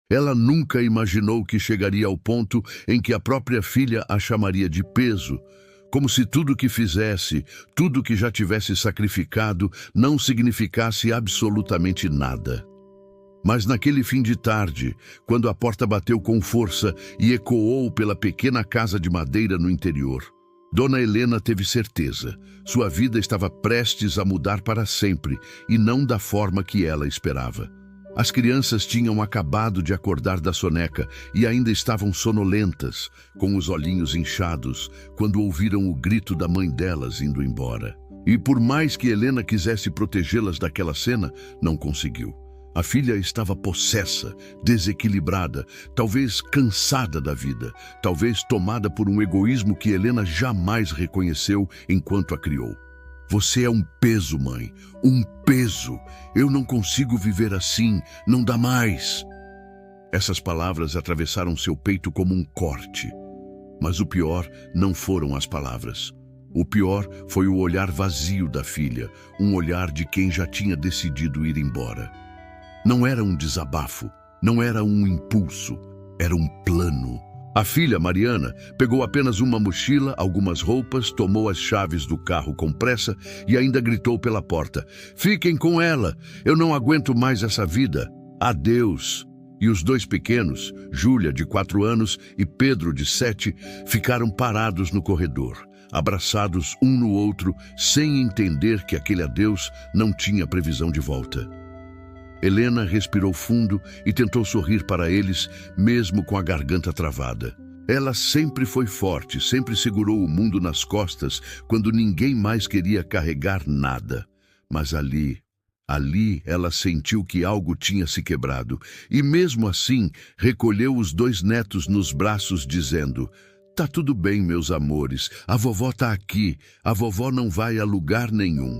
Ela nunca imaginou que chegaria ao ponto em que a própria filha a chamaria de peso, como se tudo que fizesse, tudo que já tivesse sacrificado, não significasse absolutamente nada. Mas naquele fim de tarde, quando a porta bateu com força e ecoou pela pequena casa de madeira no interior, Dona Helena teve certeza. Sua vida estava prestes a mudar para sempre, e não da forma que ela esperava. As crianças tinham acabado de acordar da soneca e ainda estavam sonolentas, com os olhinhos inchados, quando ouviram o grito da mãe delas indo embora. E por mais que Helena quisesse protegê-las daquela cena, não conseguiu. A filha estava possessa, desequilibrada, talvez cansada da vida, talvez tomada por um egoísmo que Helena jamais reconheceu enquanto a criou. Você é um peso, mãe, um peso. Eu não consigo viver assim, não dá mais. Essas palavras atravessaram seu peito como um corte. Mas o pior não foram as palavras. O pior foi o olhar vazio da filha, um olhar de quem já tinha decidido ir embora. Não era um desabafo, não era um impulso, era um plano. A filha, Mariana, pegou apenas uma mochila, algumas roupas, tomou as chaves do carro com pressa e ainda gritou pela porta: "Fiquem com ela, eu não aguento mais essa vida. Adeus." E os dois pequenos, Júlia, de 4 anos, e Pedro, de 7, ficaram parados no corredor, abraçados um no outro, sem entender que aquele adeus não tinha previsão de volta. Helena respirou fundo e tentou sorrir para eles, mesmo com a garganta travada. Ela sempre foi forte, sempre segurou o mundo nas costas quando ninguém mais queria carregar nada. Mas ali ela sentiu que algo tinha se quebrado e mesmo assim recolheu os 2 netos nos braços dizendo: "Tá tudo bem, meus amores, a vovó tá aqui, a vovó não vai a lugar nenhum."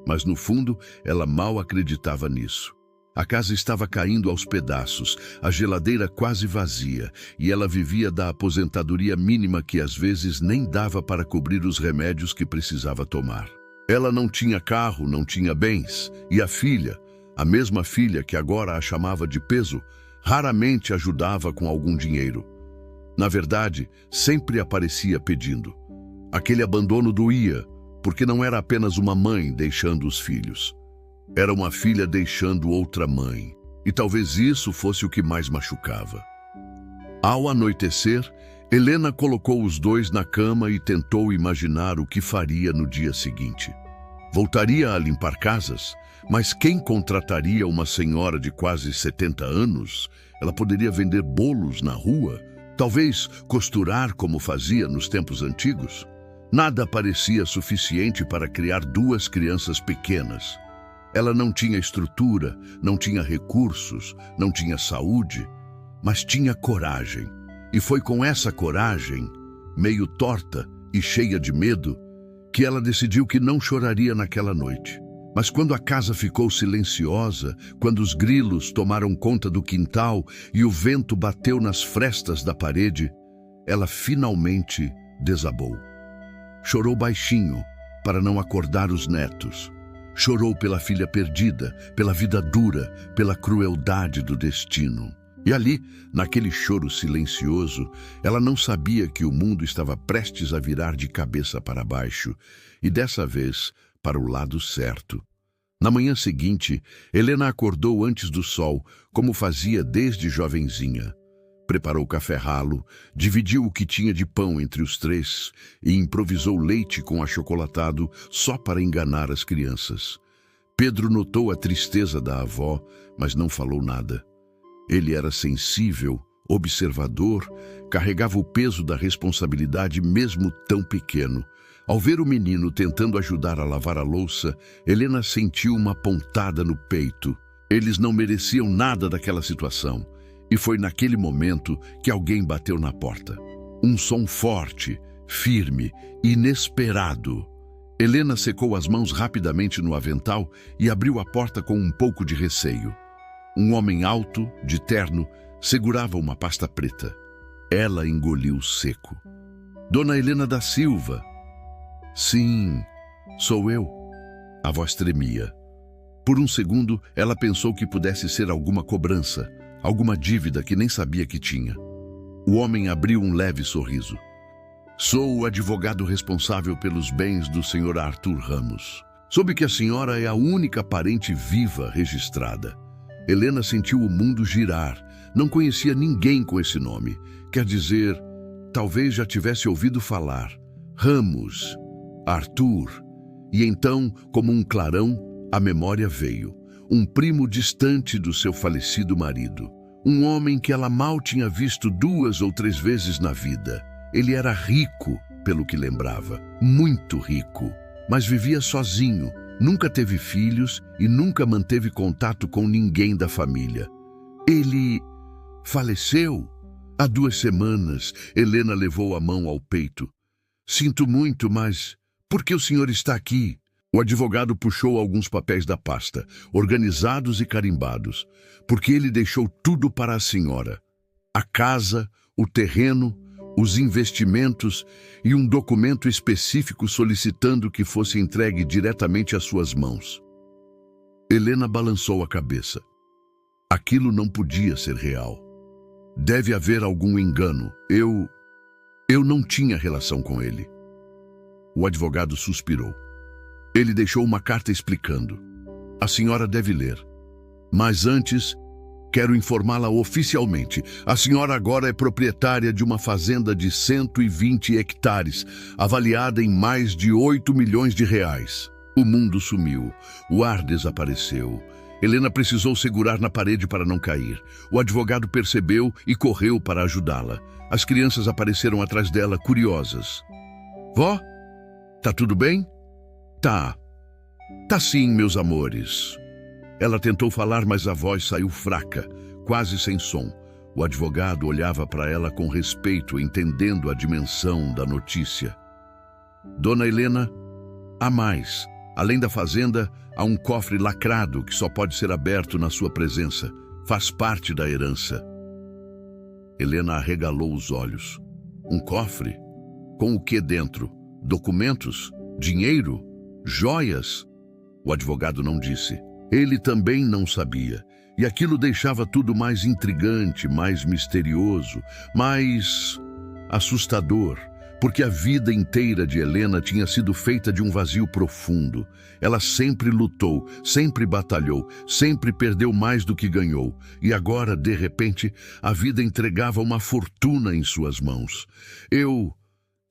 Mas no fundo ela mal acreditava nisso. A casa estava caindo aos pedaços, a geladeira quase vazia, e ela vivia da aposentadoria mínima que às vezes nem dava para cobrir os remédios que precisava tomar. Ela não tinha carro, não tinha bens, e a filha, a mesma filha que agora a chamava de peso, raramente ajudava com algum dinheiro. Na verdade, sempre aparecia pedindo. Aquele abandono doía, porque não era apenas uma mãe deixando os filhos. Era uma filha deixando outra mãe, e talvez isso fosse o que mais machucava. Ao anoitecer, Helena colocou os 2 na cama e tentou imaginar o que faria no dia seguinte. Voltaria a limpar casas, mas quem contrataria uma senhora de quase 70 anos? Ela poderia vender bolos na rua, talvez costurar como fazia nos tempos antigos. Nada parecia suficiente para criar 2 crianças pequenas. Ela não tinha estrutura, não tinha recursos, não tinha saúde, mas tinha coragem. E foi com essa coragem, meio torta e cheia de medo, que ela decidiu que não choraria naquela noite. Mas quando a casa ficou silenciosa, quando os grilos tomaram conta do quintal e o vento bateu nas frestas da parede, ela finalmente desabou. Chorou baixinho para não acordar os netos. Chorou pela filha perdida, pela vida dura, pela crueldade do destino. E ali, naquele choro silencioso, ela não sabia que o mundo estava prestes a virar de cabeça para baixo, e dessa vez para o lado certo. Na manhã seguinte, Helena acordou antes do sol, como fazia desde jovenzinha. Preparou café ralo, dividiu o que tinha de pão entre os 3 e improvisou leite com achocolatado só para enganar as crianças. Pedro notou a tristeza da avó, mas não falou nada. Ele era sensível, observador, carregava o peso da responsabilidade mesmo tão pequeno. Ao ver o menino tentando ajudar a lavar a louça, Helena sentiu uma pontada no peito. Eles não mereciam nada daquela situação. E foi naquele momento que alguém bateu na porta. Um som forte, firme, inesperado. Helena secou as mãos rapidamente no avental e abriu a porta com um pouco de receio. Um homem alto, de terno, segurava uma pasta preta. Ela engoliu seco. "Dona Helena da Silva." "Sim, sou eu." A voz tremia. Por um segundo, ela pensou que pudesse ser alguma cobrança, alguma dívida que nem sabia que tinha. O homem abriu um leve sorriso. Sou o advogado responsável pelos bens do Sr. Arthur Ramos. Soube que a senhora é a única parente viva registrada. Helena sentiu o mundo girar. Não conhecia ninguém com esse nome. Quer dizer, talvez já tivesse ouvido falar. Ramos, Arthur. E então, como um clarão, a memória veio. Um primo distante do seu falecido marido. Um homem que ela mal tinha visto 2 ou 3 vezes na vida. Ele era rico, pelo que lembrava. Muito rico. Mas vivia sozinho. Nunca teve filhos e nunca manteve contato com ninguém da família. Ele faleceu. Há 2 semanas, Helena levou a mão ao peito. Sinto muito, mas por que o senhor está aqui? O advogado puxou alguns papéis da pasta, organizados e carimbados, porque ele deixou tudo para a senhora. A casa, o terreno, os investimentos e um documento específico solicitando que fosse entregue diretamente às suas mãos. Helena balançou a cabeça. Aquilo não podia ser real. Deve haver algum engano. Eu não tinha relação com ele. O advogado suspirou. Ele deixou uma carta explicando. A senhora deve ler. Mas antes, quero informá-la oficialmente. A senhora agora é proprietária de uma fazenda de 120 hectares, avaliada em mais de 8 milhões de reais. O mundo sumiu. O ar desapareceu. Helena precisou segurar na parede para não cair. O advogado percebeu e correu para ajudá-la. As crianças apareceram atrás dela, curiosas. Vó, tá tudo bem? Tá. Tá sim, meus amores. Ela tentou falar, mas a voz saiu fraca, quase sem som. O advogado olhava para ela com respeito, entendendo a dimensão da notícia. Dona Helena, há mais. Além da fazenda, há um cofre lacrado que só pode ser aberto na sua presença. Faz parte da herança. Helena arregalou os olhos. Um cofre? Com o que dentro? Documentos? Dinheiro? Joias? O advogado não disse. Ele também não sabia. E aquilo deixava tudo mais intrigante, mais misterioso, mais assustador. Porque a vida inteira de Helena tinha sido feita de um vazio profundo. Ela sempre lutou, sempre batalhou, sempre perdeu mais do que ganhou. E agora, de repente, a vida entregava uma fortuna em suas mãos.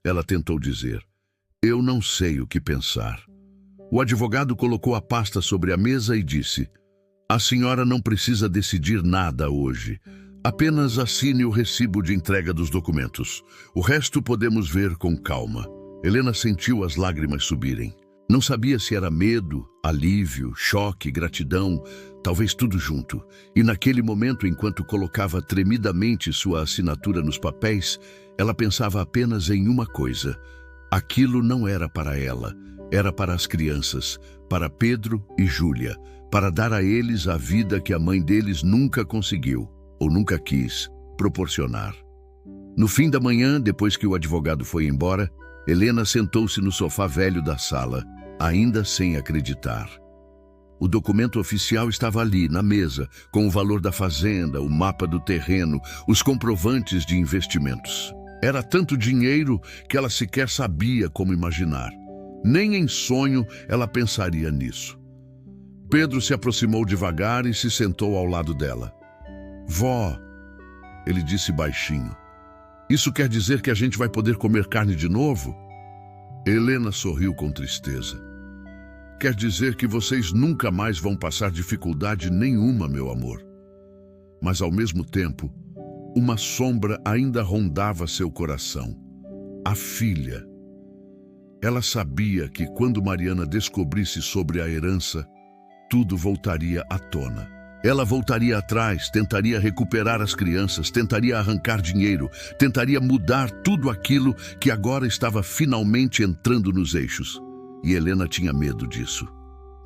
Ela tentou dizer, eu não sei o que pensar. O advogado colocou a pasta sobre a mesa e disse, a senhora não precisa decidir nada hoje. Apenas assine o recibo de entrega dos documentos. O resto podemos ver com calma. Helena sentiu as lágrimas subirem. Não sabia se era medo, alívio, choque, gratidão, talvez tudo junto. E naquele momento, enquanto colocava tremidamente sua assinatura nos papéis, ela pensava apenas em uma coisa. Aquilo não era para ela, era para as crianças, para Pedro e Júlia, para dar a eles a vida que a mãe deles nunca conseguiu, ou nunca quis, proporcionar. No fim da manhã, depois que o advogado foi embora, Helena sentou-se no sofá velho da sala, ainda sem acreditar. O documento oficial estava ali, na mesa, com o valor da fazenda, o mapa do terreno, os comprovantes de investimentos. Era tanto dinheiro que ela sequer sabia como imaginar. Nem em sonho ela pensaria nisso. Pedro se aproximou devagar e se sentou ao lado dela. Vó, ele disse baixinho, isso quer dizer que a gente vai poder comer carne de novo? Helena sorriu com tristeza. Quer dizer que vocês nunca mais vão passar dificuldade nenhuma, meu amor. Mas ao mesmo tempo, uma sombra ainda rondava seu coração. A filha. Ela sabia que quando Mariana descobrisse sobre a herança, tudo voltaria à tona. Ela voltaria atrás, tentaria recuperar as crianças, tentaria arrancar dinheiro, tentaria mudar tudo aquilo que agora estava finalmente entrando nos eixos. E Helena tinha medo disso.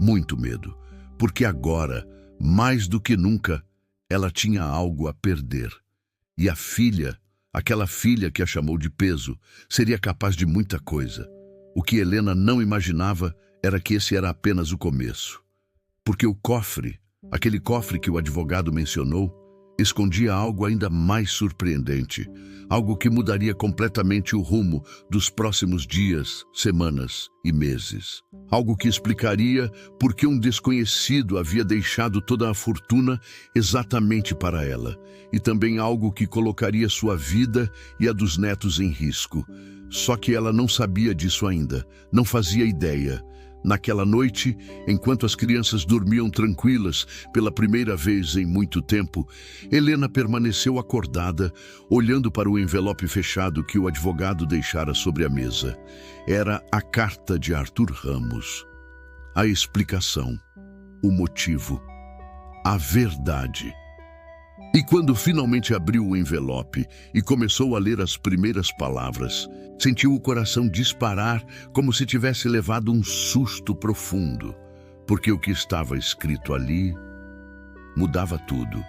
Muito medo. Porque agora, mais do que nunca, ela tinha algo a perder. E a filha, aquela filha que a chamou de peso, seria capaz de muita coisa. O que Helena não imaginava era que esse era apenas o começo. Porque o cofre, aquele cofre que o advogado mencionou, escondia algo ainda mais surpreendente, algo que mudaria completamente o rumo dos próximos dias, semanas e meses. Algo que explicaria por que um desconhecido havia deixado toda a fortuna exatamente para ela, e também algo que colocaria sua vida e a dos netos em risco. Só que ela não sabia disso ainda, não fazia ideia. Naquela noite, enquanto as crianças dormiam tranquilas pela primeira vez em muito tempo, Helena permaneceu acordada, olhando para o envelope fechado que o advogado deixara sobre a mesa. Era a carta de Arthur Ramos. A explicação, o motivo, a verdade. E quando finalmente abriu o envelope e começou a ler as primeiras palavras, sentiu o coração disparar como se tivesse levado um susto profundo, porque o que estava escrito ali mudava tudo.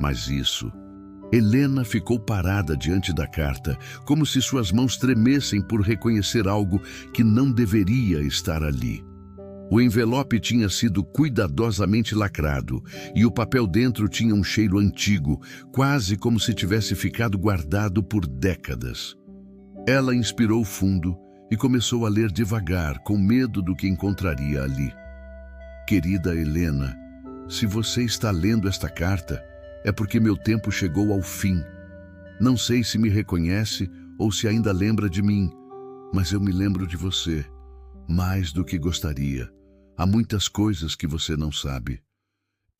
Mas isso, Helena ficou parada diante da carta, como se suas mãos tremessem por reconhecer algo que não deveria estar ali. O envelope tinha sido cuidadosamente lacrado e o papel dentro tinha um cheiro antigo, quase como se tivesse ficado guardado por décadas. Ela inspirou fundo e começou a ler devagar, com medo do que encontraria ali. Querida Helena, se você está lendo esta carta, é porque meu tempo chegou ao fim. Não sei se me reconhece ou se ainda lembra de mim, mas eu me lembro de você. Mais do que gostaria. Há muitas coisas que você não sabe.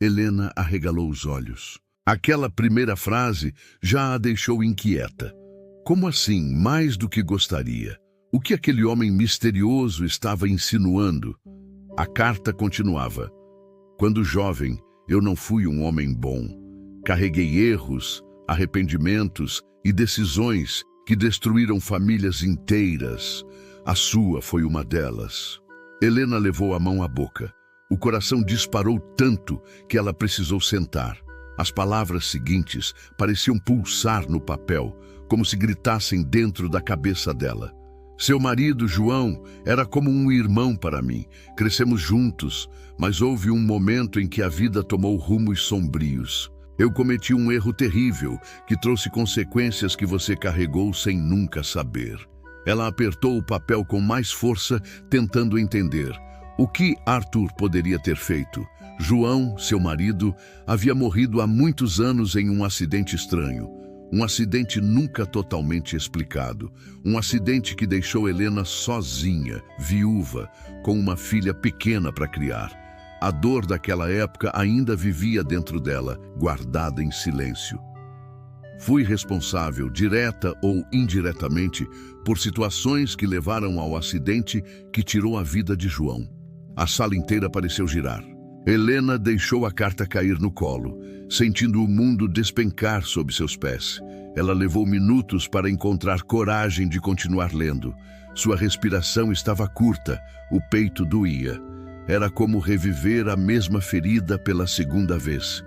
Helena arregalou os olhos. Aquela primeira frase já a deixou inquieta. Como assim, mais do que gostaria? O que aquele homem misterioso estava insinuando? A carta continuava. Quando jovem, eu não fui um homem bom. Carreguei erros, arrependimentos e decisões que destruíram famílias inteiras. A sua foi uma delas. Helena levou a mão à boca. O coração disparou tanto que ela precisou sentar. As palavras seguintes pareciam pulsar no papel, como se gritassem dentro da cabeça dela. Seu marido, João, era como um irmão para mim. Crescemos juntos, mas houve um momento em que a vida tomou rumos sombrios. Eu cometi um erro terrível que trouxe consequências que você carregou sem nunca saber. Ela apertou o papel com mais força, tentando entender. O que Arthur poderia ter feito? João, seu marido, havia morrido há muitos anos em um acidente estranho. Um acidente nunca totalmente explicado. Um acidente que deixou Helena sozinha, viúva, com uma filha pequena para criar. A dor daquela época ainda vivia dentro dela, guardada em silêncio. Fui responsável, direta ou indiretamente, por situações que levaram ao acidente que tirou a vida de João. A sala inteira pareceu girar. Helena deixou a carta cair no colo, sentindo o mundo despencar sob seus pés. Ela levou minutos para encontrar coragem de continuar lendo. Sua respiração estava curta, o peito doía. Era como reviver a mesma ferida pela segunda vez.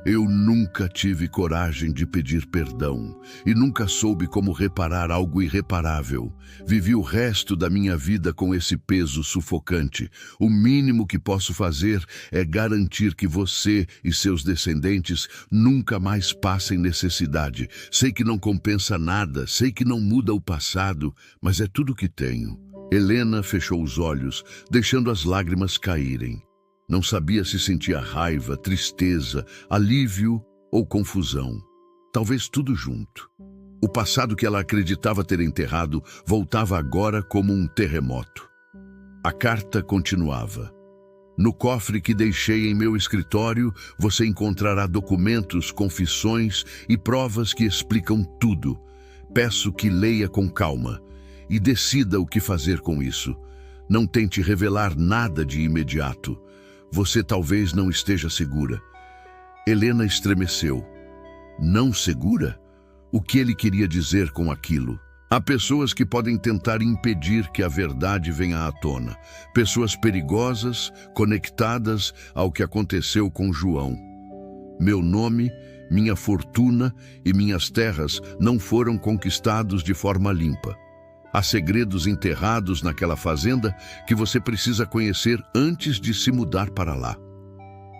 Eu nunca tive coragem de pedir perdão e nunca soube como reparar algo irreparável. Vivi o resto da minha vida com esse peso sufocante. O mínimo que posso fazer é garantir que você e seus descendentes nunca mais passem necessidade. Sei que não compensa nada, sei que não muda o passado, mas é tudo que tenho. Helena fechou os olhos, deixando as lágrimas caírem. Não sabia se sentia raiva, tristeza, alívio ou confusão. Talvez tudo junto. O passado que ela acreditava ter enterrado voltava agora como um terremoto. A carta continuava. No cofre que deixei em meu escritório, você encontrará documentos, confissões e provas que explicam tudo. Peço que leia com calma e decida o que fazer com isso. Não tente revelar nada de imediato. Você talvez não esteja segura. Helena estremeceu. Não segura? O que ele queria dizer com aquilo? Há pessoas que podem tentar impedir que a verdade venha à tona. Pessoas perigosas, conectadas ao que aconteceu com João. Meu nome, minha fortuna e minhas terras não foram conquistados de forma limpa. Há segredos enterrados naquela fazenda que você precisa conhecer antes de se mudar para lá.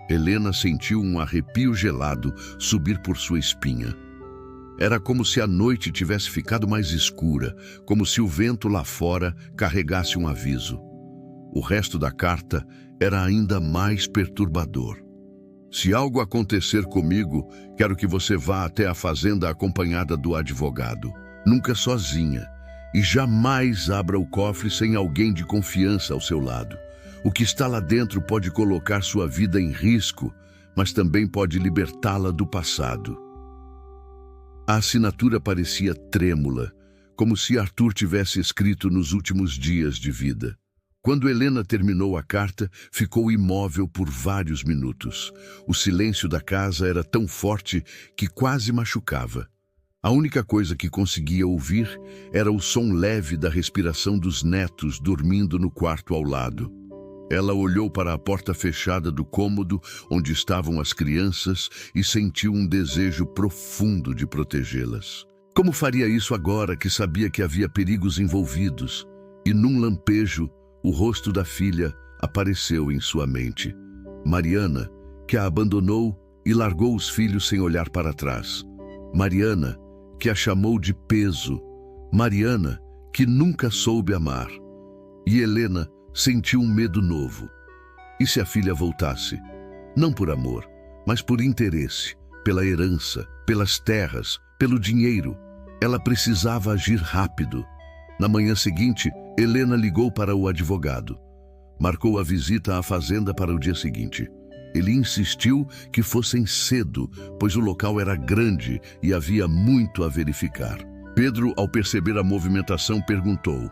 Helena sentiu um arrepio gelado subir por sua espinha. Era como se a noite tivesse ficado mais escura, como se o vento lá fora carregasse um aviso. O resto da carta era ainda mais perturbador. Se algo acontecer comigo, quero que você vá até a fazenda acompanhada do advogado. Nunca sozinha. E jamais abra o cofre sem alguém de confiança ao seu lado. O que está lá dentro pode colocar sua vida em risco, mas também pode libertá-la do passado. A assinatura parecia trêmula, como se Arthur tivesse escrito nos últimos dias de vida. Quando Helena terminou a carta, ficou imóvel por vários minutos. O silêncio da casa era tão forte que quase machucava. A única coisa que conseguia ouvir era o som leve da respiração dos netos dormindo no quarto ao lado. Ela olhou para a porta fechada do cômodo onde estavam as crianças e sentiu um desejo profundo de protegê-las. Como faria isso agora que sabia que havia perigos envolvidos? E num lampejo, o rosto da filha apareceu em sua mente. Mariana, que a abandonou e largou os filhos sem olhar para trás. Mariana, que a chamou de peso. Mariana, que nunca soube amar. E Helena sentiu um medo novo. E se a filha voltasse? Não por amor, mas por interesse, pela herança, pelas terras, pelo dinheiro. Ela precisava agir rápido. Na manhã seguinte, Helena ligou para o advogado. Marcou a visita à fazenda para o dia seguinte. Ele insistiu que fossem cedo, pois o local era grande e havia muito a verificar. Pedro, ao perceber a movimentação, perguntou: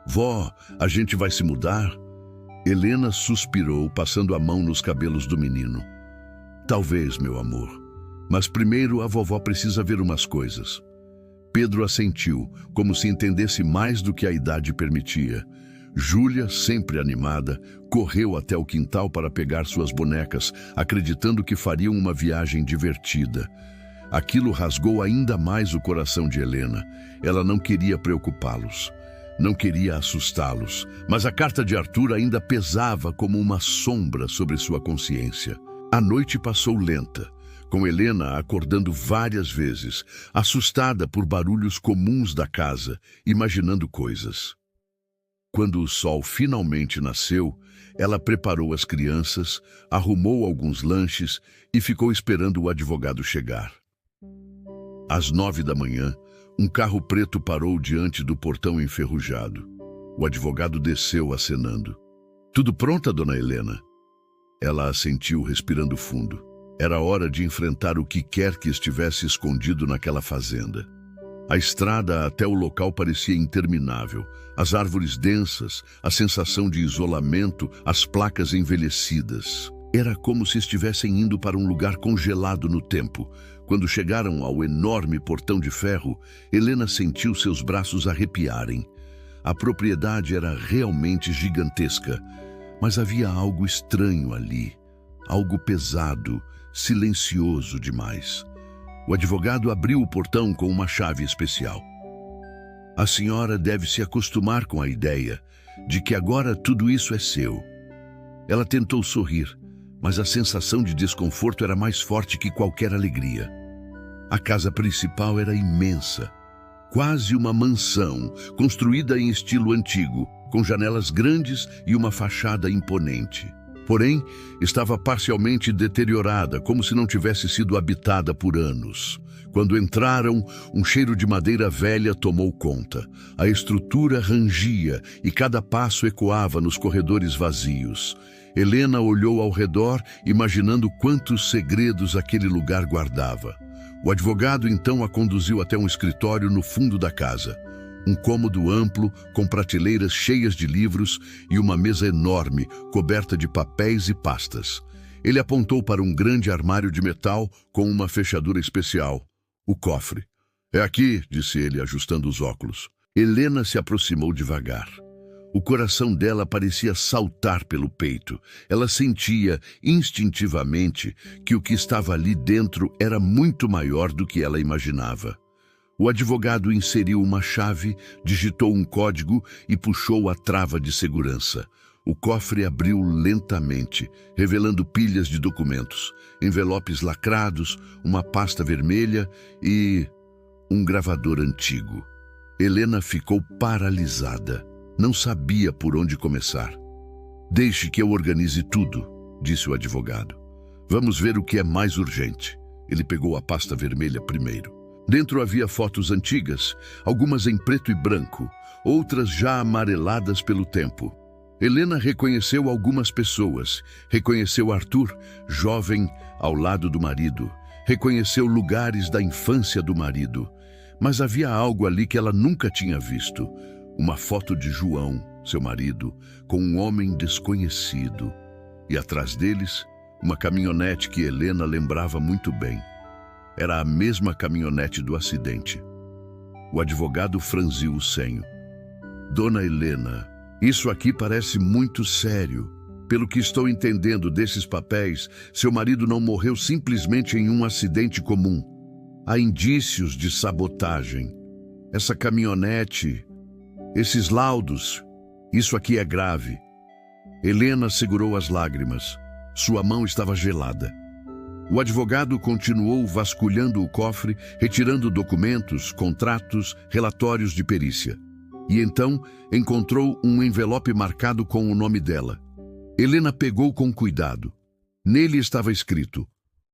"Vó, a gente vai se mudar?" Helena suspirou, passando a mão nos cabelos do menino. "Talvez, meu amor. Mas primeiro a vovó precisa ver umas coisas." Pedro assentiu, como se entendesse mais do que a idade permitia. Júlia, sempre animada, correu até o quintal para pegar suas bonecas, acreditando que fariam uma viagem divertida. Aquilo rasgou ainda mais o coração de Helena. Ela não queria preocupá-los. Não queria assustá-los, mas a carta de Arthur ainda pesava como uma sombra sobre sua consciência. A noite passou lenta, com Helena acordando várias vezes, assustada por barulhos comuns da casa, imaginando coisas. Quando o sol finalmente nasceu, ela preparou as crianças, arrumou alguns lanches e ficou esperando o advogado chegar. Às 9 da manhã, um carro preto parou diante do portão enferrujado. O advogado desceu acenando. "Tudo pronta, dona Helena?" Ela assentiu, respirando fundo. Era hora de enfrentar o que quer que estivesse escondido naquela fazenda. A estrada até o local parecia interminável. As árvores densas, a sensação de isolamento, as placas envelhecidas. Era como se estivessem indo para um lugar congelado no tempo. Quando chegaram ao enorme portão de ferro, Helena sentiu seus braços arrepiarem. A propriedade era realmente gigantesca, mas havia algo estranho ali, algo pesado, silencioso demais. O advogado abriu o portão com uma chave especial. "A senhora deve se acostumar com a ideia de que agora tudo isso é seu." Ela tentou sorrir, mas a sensação de desconforto era mais forte que qualquer alegria. A casa principal era imensa, quase uma mansão, construída em estilo antigo, com janelas grandes e uma fachada imponente. Porém, estava parcialmente deteriorada, como se não tivesse sido habitada por anos. Quando entraram, um cheiro de madeira velha tomou conta. A estrutura rangia e cada passo ecoava nos corredores vazios. Helena olhou ao redor, imaginando quantos segredos aquele lugar guardava. O advogado então a conduziu até um escritório no fundo da casa. Um cômodo amplo, com prateleiras cheias de livros e uma mesa enorme, coberta de papéis e pastas. Ele apontou para um grande armário de metal com uma fechadura especial. "O cofre." "É aqui", disse ele, ajustando os óculos. Helena se aproximou devagar. O coração dela parecia saltar pelo peito. Ela sentia, instintivamente, que o que estava ali dentro era muito maior do que ela imaginava. O advogado inseriu uma chave, digitou um código e puxou a trava de segurança. O cofre abriu lentamente, revelando pilhas de documentos, envelopes lacrados, uma pasta vermelha e um gravador antigo. Helena ficou paralisada. Não sabia por onde começar. "Deixe que eu organize tudo", disse o advogado. "Vamos ver o que é mais urgente." Ele pegou a pasta vermelha primeiro. Dentro havia fotos antigas, algumas em preto e branco, outras já amareladas pelo tempo. Helena reconheceu algumas pessoas. Reconheceu Arthur, jovem, ao lado do marido. Reconheceu lugares da infância do marido. Mas havia algo ali que ela nunca tinha visto. Uma foto de João, seu marido, com um homem desconhecido. E atrás deles, uma caminhonete que Helena lembrava muito bem. Era a mesma caminhonete do acidente. O advogado franziu o senho. "Dona Helena, isso aqui parece muito sério. Pelo que estou entendendo desses papéis, seu marido não morreu simplesmente em um acidente comum. Há indícios de sabotagem. Essa caminhonete, esses laudos, isso aqui é grave." Helena segurou as lágrimas. Sua mão estava gelada. O advogado continuou vasculhando o cofre, retirando documentos, contratos, relatórios de perícia. E então encontrou um envelope marcado com o nome dela. Helena pegou com cuidado. Nele estava escrito: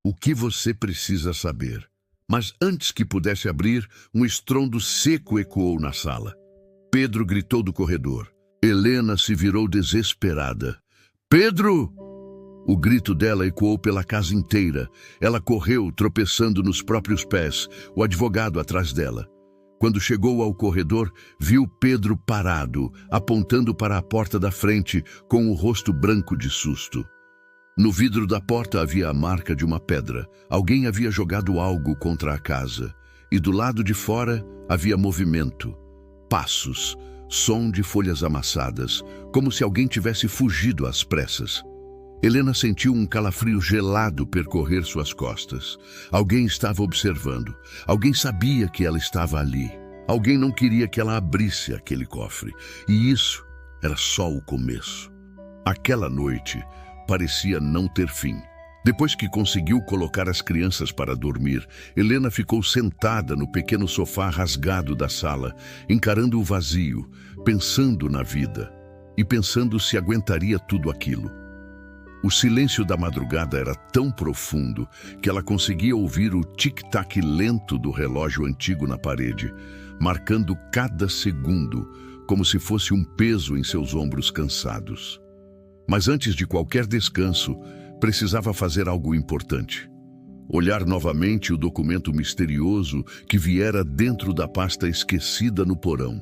"O que você precisa saber?" Mas antes que pudesse abrir, um estrondo seco ecoou na sala. Pedro gritou do corredor. Helena se virou desesperada. "Pedro!" O grito dela ecoou pela casa inteira. Ela correu, tropeçando nos próprios pés, o advogado atrás dela. Quando chegou ao corredor, viu Pedro parado, apontando para a porta da frente, com o rosto branco de susto. No vidro da porta havia a marca de uma pedra. Alguém havia jogado algo contra a casa. E do lado de fora havia movimento, passos, som de folhas amassadas, como se alguém tivesse fugido às pressas. Helena sentiu um calafrio gelado percorrer suas costas. Alguém estava observando. Alguém sabia que ela estava ali. Alguém não queria que ela abrisse aquele cofre. E isso era só o começo. Aquela noite parecia não ter fim. Depois que conseguiu colocar as crianças para dormir, Helena ficou sentada no pequeno sofá rasgado da sala, encarando o vazio, pensando na vida e pensando se aguentaria tudo aquilo. O silêncio da madrugada era tão profundo que ela conseguia ouvir o tic-tac lento do relógio antigo na parede, marcando cada segundo, como se fosse um peso em seus ombros cansados. Mas antes de qualquer descanso, precisava fazer algo importante. Olhar novamente o documento misterioso que viera dentro da pasta esquecida no porão.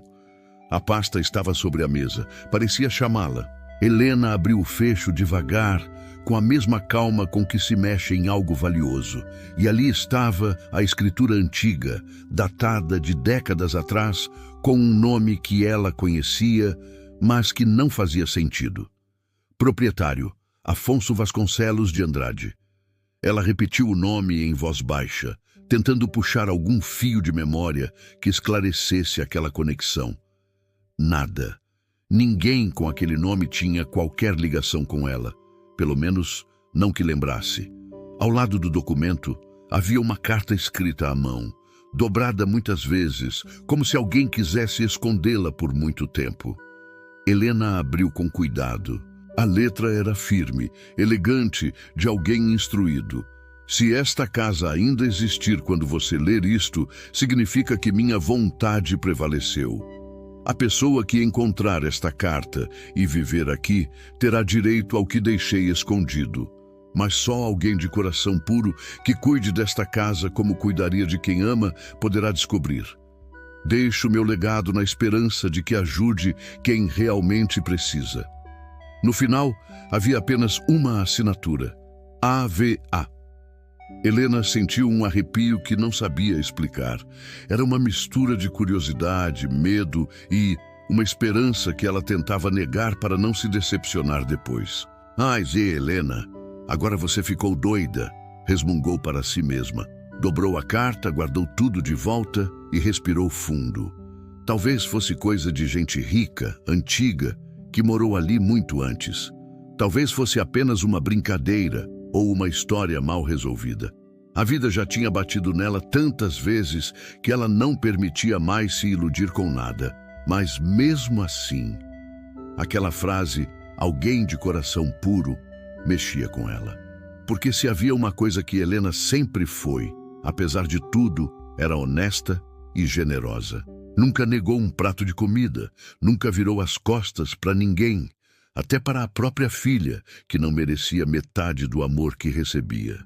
A pasta estava sobre a mesa, parecia chamá-la. Helena abriu o fecho devagar, com a mesma calma com que se mexe em algo valioso. E ali estava a escritura antiga, datada de décadas atrás, com um nome que ela conhecia, mas que não fazia sentido. Proprietário: Afonso Vasconcelos de Andrade. Ela repetiu o nome em voz baixa, tentando puxar algum fio de memória que esclarecesse aquela conexão. Nada. Ninguém com aquele nome tinha qualquer ligação com ela, pelo menos não que lembrasse. Ao lado do documento havia uma carta escrita à mão, dobrada muitas vezes, como se alguém quisesse escondê-la por muito tempo. Helena abriu com cuidado. A letra era firme, elegante, de alguém instruído. Se esta casa ainda existir quando você ler isto, significa que minha vontade prevaleceu. A pessoa que encontrar esta carta e viver aqui terá direito ao que deixei escondido. Mas só alguém de coração puro que cuide desta casa como cuidaria de quem ama poderá descobrir. Deixo meu legado na esperança de que ajude quem realmente precisa. No final, havia apenas uma assinatura: AVA. Helena sentiu um arrepio que não sabia explicar. Era uma mistura de curiosidade, medo e uma esperança que ela tentava negar para não se decepcionar depois. "Ai, Zê, Helena, agora você ficou doida", resmungou para si mesma. Dobrou a carta, guardou tudo de volta e respirou fundo. Talvez fosse coisa de gente rica, antiga, que morou ali muito antes. Talvez fosse apenas uma brincadeira ou uma história mal resolvida. A vida já tinha batido nela tantas vezes que ela não permitia mais se iludir com nada. Mas mesmo assim, aquela frase, alguém de coração puro, mexia com ela. Porque se havia uma coisa que Helena sempre foi, apesar de tudo, era honesta e generosa. Nunca negou um prato de comida, nunca virou as costas para ninguém, até para a própria filha, que não merecia metade do amor que recebia.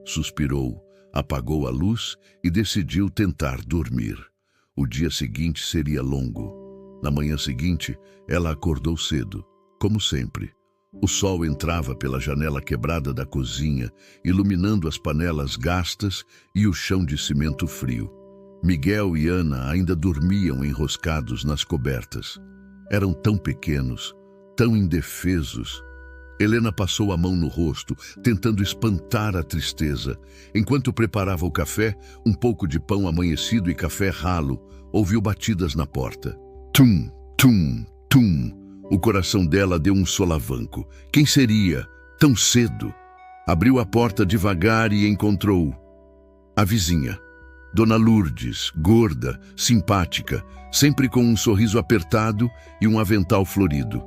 Suspirou, apagou a luz e decidiu tentar dormir. O dia seguinte seria longo. Na manhã seguinte, ela acordou cedo, como sempre. O sol entrava pela janela quebrada da cozinha, iluminando as panelas gastas e o chão de cimento frio. Miguel e Ana ainda dormiam enroscados nas cobertas. Eram tão pequenos, tão indefesos. Helena passou a mão no rosto, tentando espantar a tristeza. Enquanto preparava o café, um pouco de pão amanhecido e café ralo, ouviu batidas na porta. Tum, tum, tum. O coração dela deu um solavanco. Quem seria? Tão cedo. Abriu a porta devagar e encontrou a vizinha. Dona Lourdes, gorda, simpática, sempre com um sorriso apertado e um avental florido.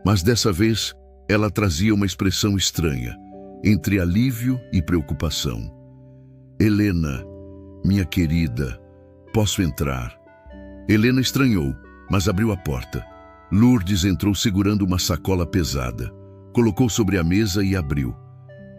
Mas dessa vez, ela trazia uma expressão estranha, entre alívio e preocupação. Helena, minha querida, posso entrar? Helena estranhou, mas abriu a porta. Lourdes entrou segurando uma sacola pesada. Colocou sobre a mesa e abriu.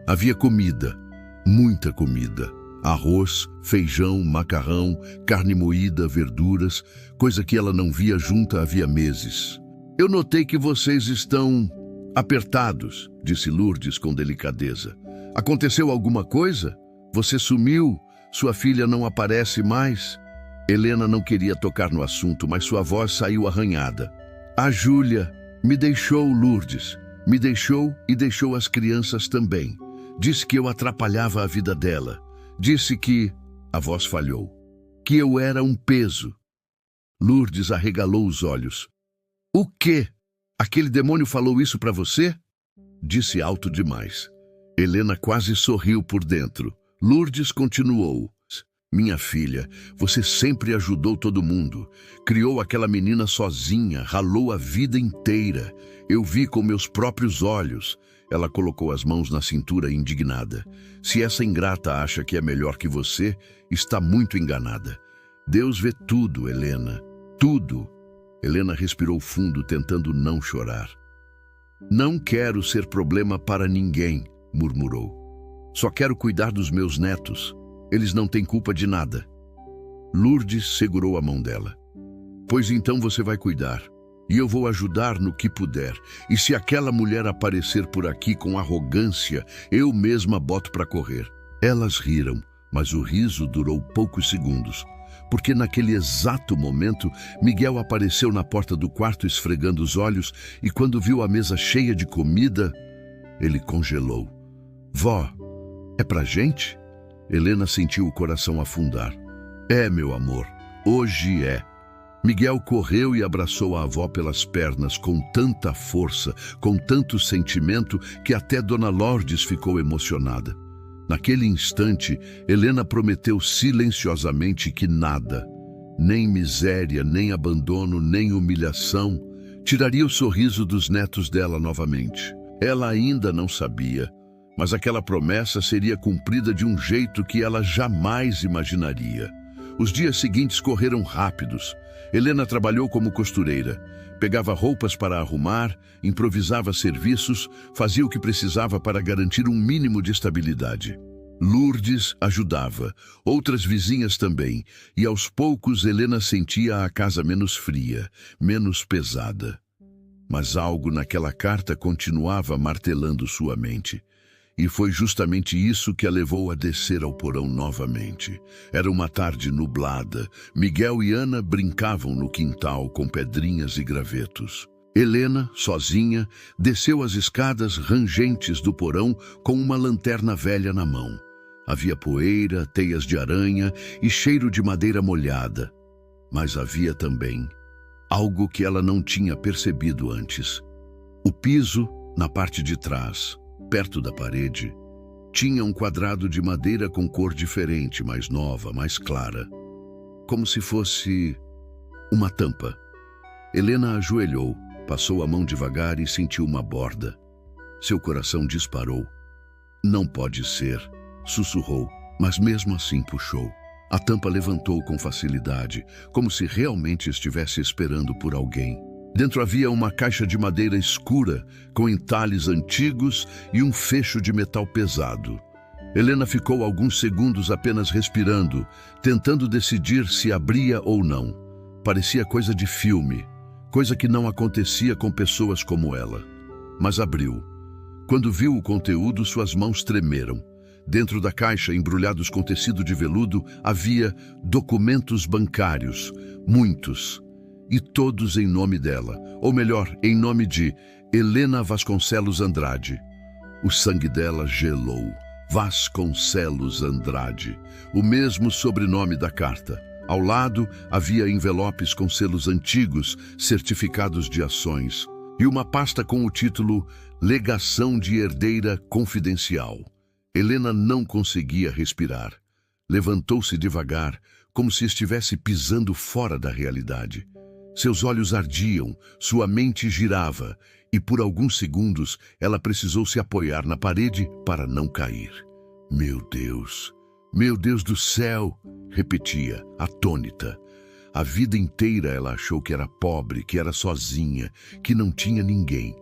Havia comida, muita comida. Arroz, feijão, macarrão, carne moída, verduras, coisa que ela não via junta havia meses. Eu notei que vocês estão apertados, disse Lourdes com delicadeza. Aconteceu alguma coisa? Você sumiu? Sua filha não aparece mais? Helena não queria tocar no assunto, mas sua voz saiu arranhada. A Júlia me deixou, Lourdes. Me deixou e deixou as crianças também. Disse que eu atrapalhava a vida dela. Disse que, a voz falhou, que eu era um peso. Lourdes arregalou os olhos. O quê? Aquele demônio falou isso para você? Disse alto demais. Helena quase sorriu por dentro. Lourdes continuou. Minha filha, você sempre ajudou todo mundo. Criou aquela menina sozinha, ralou a vida inteira. Eu vi com meus próprios olhos. Ela colocou as mãos na cintura indignada. Se essa ingrata acha que é melhor que você, está muito enganada. Deus vê tudo, Helena. Tudo. Helena respirou fundo, tentando não chorar. Não quero ser problema para ninguém, murmurou. Só quero cuidar dos meus netos. Eles não têm culpa de nada. Lourdes segurou a mão dela. Pois então você vai cuidar. E eu vou ajudar no que puder. E se aquela mulher aparecer por aqui com arrogância, eu mesma boto para correr. Elas riram, mas o riso durou poucos segundos. Porque naquele exato momento, Miguel apareceu na porta do quarto esfregando os olhos e quando viu a mesa cheia de comida, ele congelou. Vó, é pra gente? Helena sentiu o coração afundar. É, meu amor, hoje é. Miguel correu e abraçou a avó pelas pernas com tanta força, com tanto sentimento, que até Dona Lourdes ficou emocionada. Naquele instante, Helena prometeu silenciosamente que nada, nem miséria, nem abandono, nem humilhação, tiraria o sorriso dos netos dela novamente. Ela ainda não sabia, mas aquela promessa seria cumprida de um jeito que ela jamais imaginaria. Os dias seguintes correram rápidos. Helena trabalhou como costureira. Pegava roupas para arrumar, improvisava serviços, fazia o que precisava para garantir um mínimo de estabilidade. Lourdes ajudava, outras vizinhas também, e aos poucos Helena sentia a casa menos fria, menos pesada. Mas algo naquela carta continuava martelando sua mente. E foi justamente isso que a levou a descer ao porão novamente. Era uma tarde nublada. Miguel e Ana brincavam no quintal com pedrinhas e gravetos. Helena, sozinha, desceu as escadas rangentes do porão com uma lanterna velha na mão. Havia poeira, teias de aranha e cheiro de madeira molhada. Mas havia também algo que ela não tinha percebido antes. O piso, na parte de trás, perto da parede, tinha um quadrado de madeira com cor diferente, mais nova, mais clara, como se fosse uma tampa. Helena ajoelhou, passou a mão devagar e sentiu uma borda. Seu coração disparou. Não pode ser, sussurrou, mas mesmo assim puxou. A tampa levantou com facilidade, como se realmente estivesse esperando por alguém. Dentro havia uma caixa de madeira escura, com entalhes antigos e um fecho de metal pesado. Helena ficou alguns segundos apenas respirando, tentando decidir se abria ou não. Parecia coisa de filme, coisa que não acontecia com pessoas como ela. Mas abriu. Quando viu o conteúdo, suas mãos tremeram. Dentro da caixa, embrulhados com tecido de veludo, havia documentos bancários, muitos, e todos em nome dela, ou melhor, em nome de Helena Vasconcelos Andrade. O sangue dela gelou. Vasconcelos Andrade, o mesmo sobrenome da carta. Ao lado, havia envelopes com selos antigos, certificados de ações, e uma pasta com o título Legação de Herdeira Confidencial. Helena não conseguia respirar. Levantou-se devagar, como se estivesse pisando fora da realidade. Seus olhos ardiam, sua mente girava, e por alguns segundos ela precisou se apoiar na parede para não cair. Meu Deus do céu, repetia, atônita. A vida inteira ela achou que era pobre, que era sozinha, que não tinha ninguém.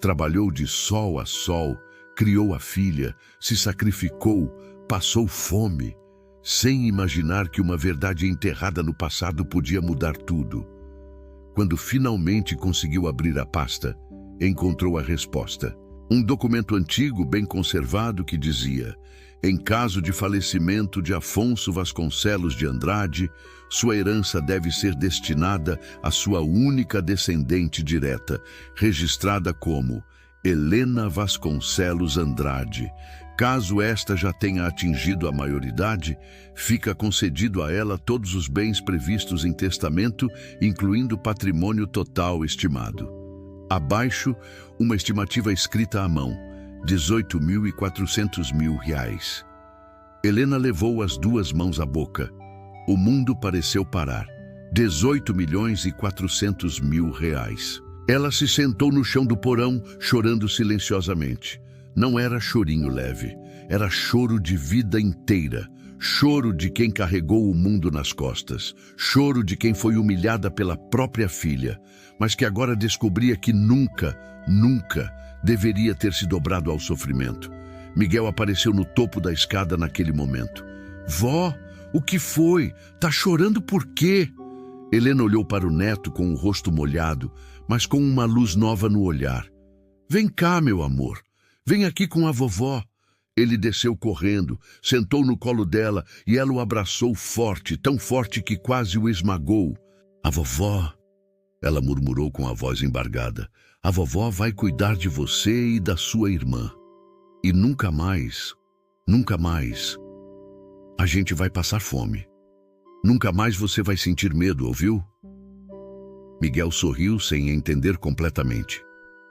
Trabalhou de sol a sol, criou a filha, se sacrificou, passou fome, sem imaginar que uma verdade enterrada no passado podia mudar tudo. Quando finalmente conseguiu abrir a pasta, encontrou a resposta. Um documento antigo, bem conservado, que dizia: em caso de falecimento de Afonso Vasconcelos de Andrade, sua herança deve ser destinada à sua única descendente direta, registrada como Helena Vasconcelos Andrade. Caso esta já tenha atingido a maioridade, fica concedido a ela todos os bens previstos em testamento, incluindo o patrimônio total estimado. Abaixo, uma estimativa escrita à mão, R$18.400.000. Helena levou as duas mãos à boca. O mundo pareceu parar. R$18.400.000. Ela se sentou no chão do porão, chorando silenciosamente. Não era chorinho leve, era choro de vida inteira. Choro de quem carregou o mundo nas costas. Choro de quem foi humilhada pela própria filha, mas que agora descobria que nunca deveria ter se dobrado ao sofrimento. Miguel apareceu no topo da escada naquele momento. Vó, o que foi? Tá chorando por quê? Helena olhou para o neto com o rosto molhado, mas com uma luz nova no olhar. Vem cá, meu amor. Vem aqui com a vovó. Ele desceu correndo, sentou no colo dela e ela o abraçou forte, tão forte que quase o esmagou. A vovó, ela murmurou com a voz embargada, a vovó vai cuidar de você e da sua irmã. E nunca mais, a gente vai passar fome. Nunca mais você vai sentir medo, ouviu? Miguel sorriu sem entender completamente,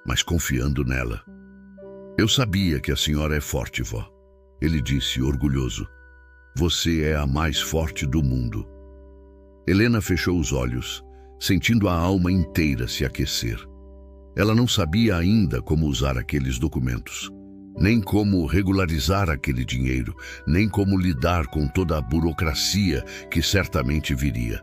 mas confiando nela. Eu sabia que a senhora é forte, vó. Ele disse, orgulhoso. Você é a mais forte do mundo. Helena fechou os olhos, sentindo a alma inteira se aquecer. Ela não sabia ainda como usar aqueles documentos, nem como regularizar aquele dinheiro, nem como lidar com toda a burocracia que certamente viria.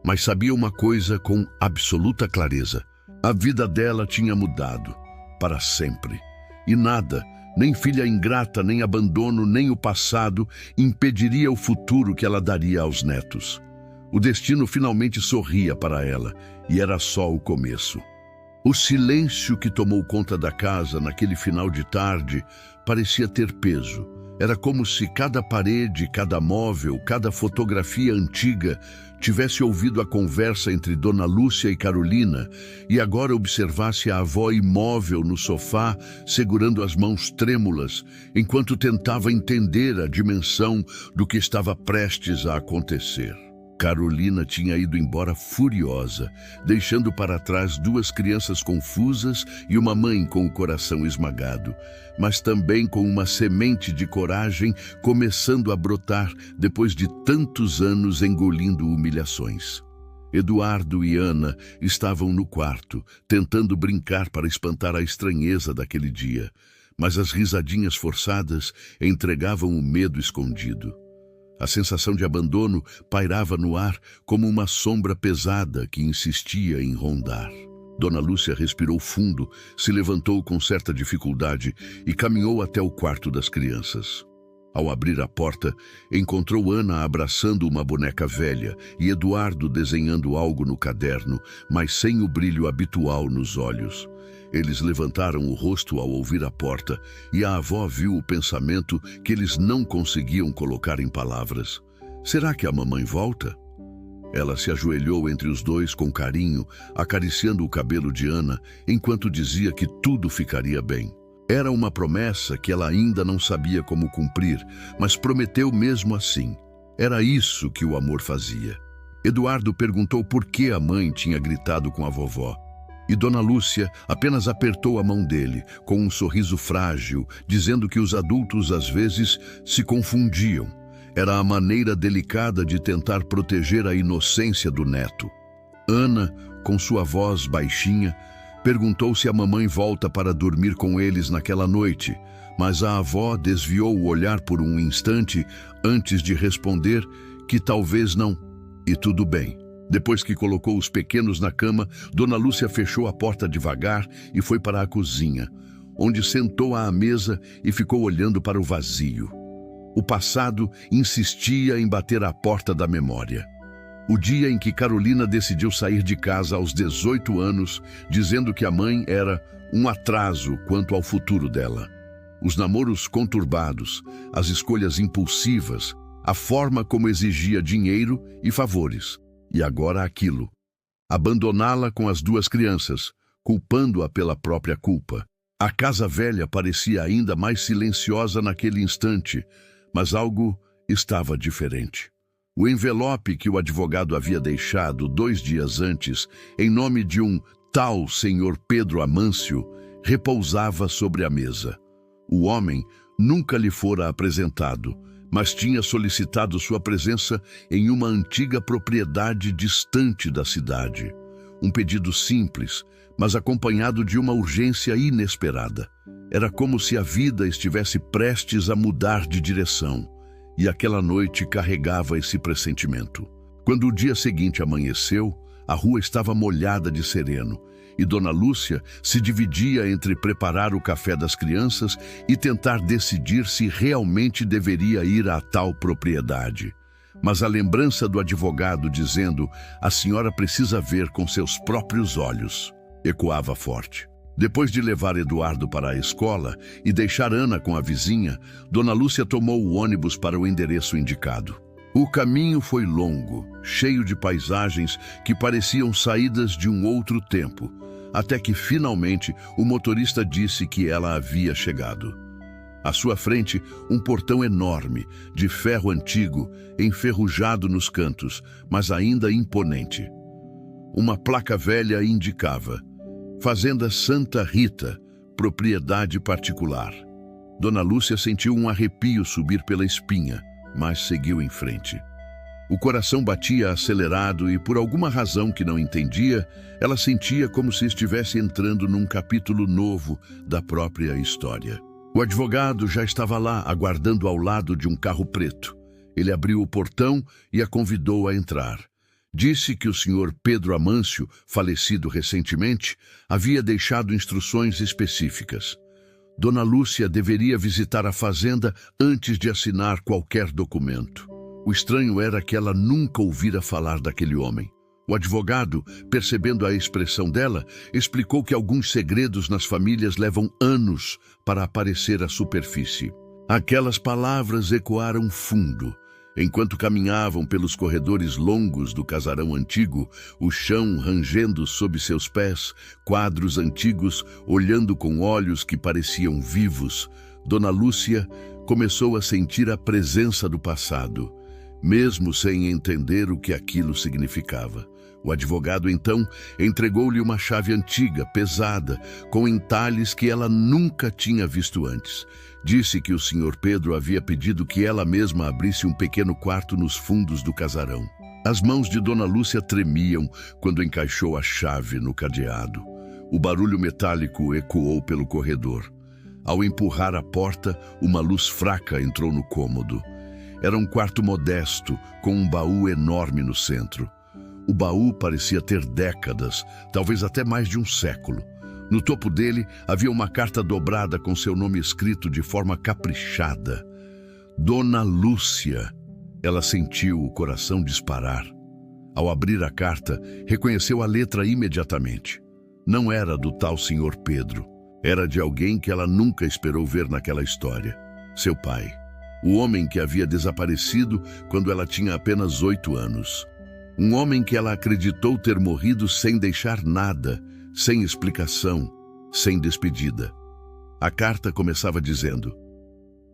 Mas sabia uma coisa com absoluta clareza. A vida dela tinha mudado, para sempre. E nada, nem filha ingrata, nem abandono, nem o passado, impediria o futuro que ela daria aos netos. O destino finalmente sorria para ela, e era só o começo. O silêncio que tomou conta da casa naquele final de tarde parecia ter peso. Era como se cada parede, cada móvel, cada fotografia antiga tivesse ouvido a conversa entre Dona Lúcia e Carolina e agora observasse a avó imóvel no sofá, segurando as mãos trêmulas, enquanto tentava entender a dimensão do que estava prestes a acontecer. Carolina tinha ido embora furiosa, deixando para trás duas crianças confusas e uma mãe com o coração esmagado, mas também com uma semente de coragem começando a brotar depois de tantos anos engolindo humilhações. Eduardo e Ana estavam no quarto, tentando brincar para espantar a estranheza daquele dia, mas as risadinhas forçadas entregavam o medo escondido. A sensação de abandono pairava no ar como uma sombra pesada que insistia em rondar. Dona Lúcia respirou fundo, se levantou com certa dificuldade e caminhou até o quarto das crianças. Ao abrir a porta, encontrou Ana abraçando uma boneca velha e Eduardo desenhando algo no caderno, mas sem o brilho habitual nos olhos. Eles levantaram o rosto ao ouvir a porta e a avó viu o pensamento que eles não conseguiam colocar em palavras. Será que a mamãe volta? Ela se ajoelhou entre os dois com carinho, acariciando o cabelo de Ana, enquanto dizia que tudo ficaria bem. Era uma promessa que ela ainda não sabia como cumprir, mas prometeu mesmo assim. Era isso que o amor fazia. Eduardo perguntou por que a mãe tinha gritado com a vovó. E Dona Lúcia apenas apertou a mão dele, com um sorriso frágil, dizendo que os adultos às vezes se confundiam. Era a maneira delicada de tentar proteger a inocência do neto. Ana, com sua voz baixinha, perguntou se a mamãe volta para dormir com eles naquela noite, mas a avó desviou o olhar por um instante antes de responder que talvez não, e tudo bem. Depois que colocou os pequenos na cama, Dona Lúcia fechou a porta devagar e foi para a cozinha, onde sentou à mesa e ficou olhando para o vazio. O passado insistia em bater à porta da memória. O dia em que Carolina decidiu sair de casa aos 18 anos, dizendo que a mãe era um atraso quanto ao futuro dela. Os namoros conturbados, as escolhas impulsivas, a forma como exigia dinheiro e favores. E agora aquilo. Abandoná-la com as duas crianças, culpando-a pela própria culpa. A casa velha parecia ainda mais silenciosa naquele instante, mas algo estava diferente. O envelope que o advogado havia deixado 2 dias antes, em nome de um tal senhor Pedro Amâncio, repousava sobre a mesa. O homem nunca lhe fora apresentado, mas tinha solicitado sua presença em uma antiga propriedade distante da cidade. Um pedido simples, mas acompanhado de uma urgência inesperada. Era como se a vida estivesse prestes a mudar de direção, e aquela noite carregava esse pressentimento. Quando o dia seguinte amanheceu, a rua estava molhada de sereno, e Dona Lúcia se dividia entre preparar o café das crianças e tentar decidir se realmente deveria ir a tal propriedade. Mas a lembrança do advogado dizendo "a senhora precisa ver com seus próprios olhos" ecoava forte. Depois de levar Eduardo para a escola e deixar Ana com a vizinha, Dona Lúcia tomou o ônibus para o endereço indicado. O caminho foi longo, cheio de paisagens que pareciam saídas de um outro tempo, até que finalmente o motorista disse que ela havia chegado. À sua frente, um portão enorme, de ferro antigo, enferrujado nos cantos, mas ainda imponente. Uma placa velha indicava: Fazenda Santa Rita, propriedade particular. Dona Lúcia sentiu um arrepio subir pela espinha, mas seguiu em frente. O coração batia acelerado e, por alguma razão que não entendia, ela sentia como se estivesse entrando num capítulo novo da própria história. O advogado já estava lá, aguardando ao lado de um carro preto. Ele abriu o portão e a convidou a entrar. Disse que o senhor Pedro Amâncio, falecido recentemente, havia deixado instruções específicas. Dona Lúcia deveria visitar a fazenda antes de assinar qualquer documento. O estranho era que ela nunca ouvira falar daquele homem. O advogado, percebendo a expressão dela, explicou que alguns segredos nas famílias levam anos para aparecer à superfície. Aquelas palavras ecoaram fundo. Enquanto caminhavam pelos corredores longos do casarão antigo, o chão rangendo sob seus pés, quadros antigos olhando com olhos que pareciam vivos, Dona Lúcia começou a sentir a presença do passado. mesmo sem entender o que aquilo significava. O advogado, então, entregou-lhe uma chave antiga, pesada, com entalhes que ela nunca tinha visto antes. Disse que o Sr. Pedro havia pedido que ela mesma abrisse um pequeno quarto nos fundos do casarão. As mãos de Dona Lúcia tremiam quando encaixou a chave no cadeado. O barulho metálico ecoou pelo corredor. Ao empurrar a porta, uma luz fraca entrou no cômodo. Era um quarto modesto, com um baú enorme no centro. O baú parecia ter décadas, talvez até mais de um século. No topo dele havia uma carta dobrada com seu nome escrito de forma caprichada. Dona Lúcia. Ela sentiu o coração disparar. Ao abrir a carta, reconheceu a letra imediatamente. Não era do tal Sr. Pedro. Era de alguém que ela nunca esperou ver naquela história. Seu pai. O homem que havia desaparecido quando ela tinha apenas 8 anos. Um homem que ela acreditou ter morrido sem deixar nada, sem explicação, sem despedida. A carta começava dizendo: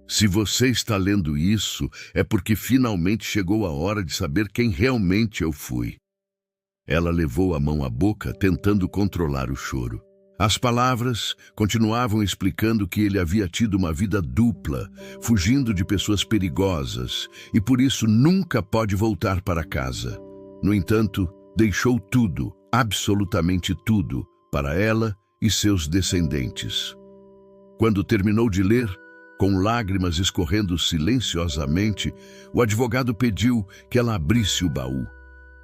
"Se você está lendo isso, é porque finalmente chegou a hora de saber quem realmente eu fui." Ela levou a mão à boca, tentando controlar o choro. As palavras continuavam explicando que ele havia tido uma vida dupla, fugindo de pessoas perigosas, e por isso nunca pode voltar para casa. No entanto, deixou tudo, absolutamente tudo, para ela e seus descendentes. Quando terminou de ler, com lágrimas escorrendo silenciosamente, o advogado pediu que ela abrisse o baú.